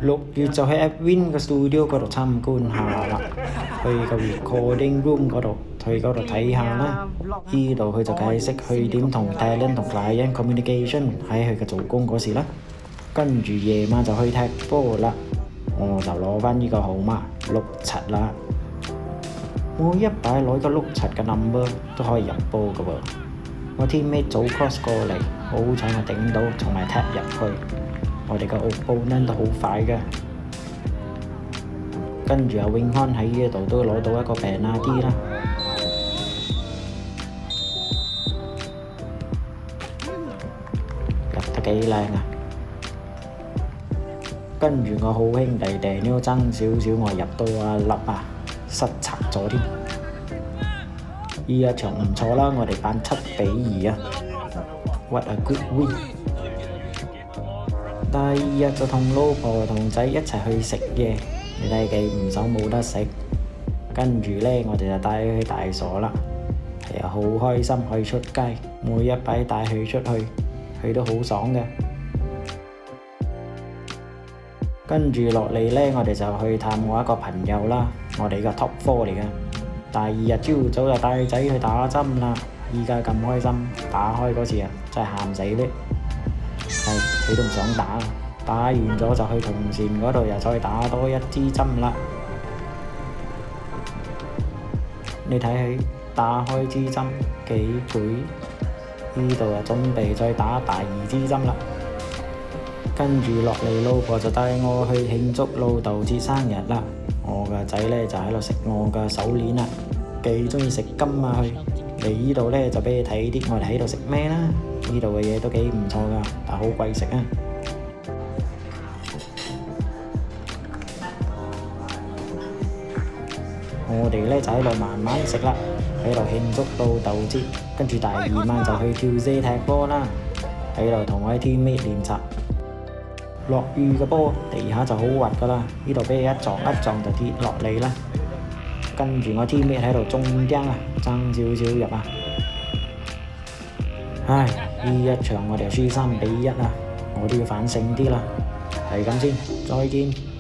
6月就喺 Edwin 嘅 studio 嗰度參觀下啦，去個 recording room 嗰度，去嗰度睇下啦。依度佢就解釋佢點同 talent 同 client communication 喺佢嘅做工嗰時啦。跟住夜晚就去踢波啦，我就攞翻呢個號碼67啦。我一擺攞個67嘅 number 都可以入波㗎喎。我 teammate 早 cross 過嚟，好彩我頂到，同埋踢入去。我哋個 opponent 都好快嘅。跟住阿永康喺呢度都攞到一個penalty啦。入得幾靚啊！跟住我好兄弟Daniel爭少少，我入到阿粒啊，失策咗添。呢一場唔錯啦，我哋扳7-2啊 ！What a good win！ 第二日就同老婆同仔一齊去食嘢，你睇幾唔爽冇得食。跟住呢，我哋就帶佢去大傻啦，係啊，好開心可以出街，每一擺帶佢出去，佢都好爽嘅。跟住落嚟呢，我哋就去探我一個朋友啦，我哋個 top 4嚟嘅。第二日朝早就帶仔去打針啦，依家咁開心，打開嗰次啊，真係喊死咧！係佢都唔想打，打完咗就去同善嗰度又再打多一支針啦。你睇佢打開支針幾攰，呢度就準備再打第2支針啦。跟住落嚟，老婆就帶我去慶祝老豆節生日啦。我個仔呢就喺度食我嘅手鏈啦，幾中意食金啊佢。嚟呢度呢就俾你睇啲我哋喺度食咩啦。呢度嘅嘢都幾唔錯噶，但好貴食啊。我哋呢就喺度慢慢食啦，喺度慶祝老豆節。跟住第2晚就去跳遮踢波啦，喺度同我啲 teammate 練習。落雨嘅波，地下就好滑噶啦，呢度俾你一撞就跌落嚟啦。跟住我 teammate 喺度中釘啊，爭少少入啊。唉，呢一場我哋輸3-1啊，我都要反省啲啦。係咁先，再見。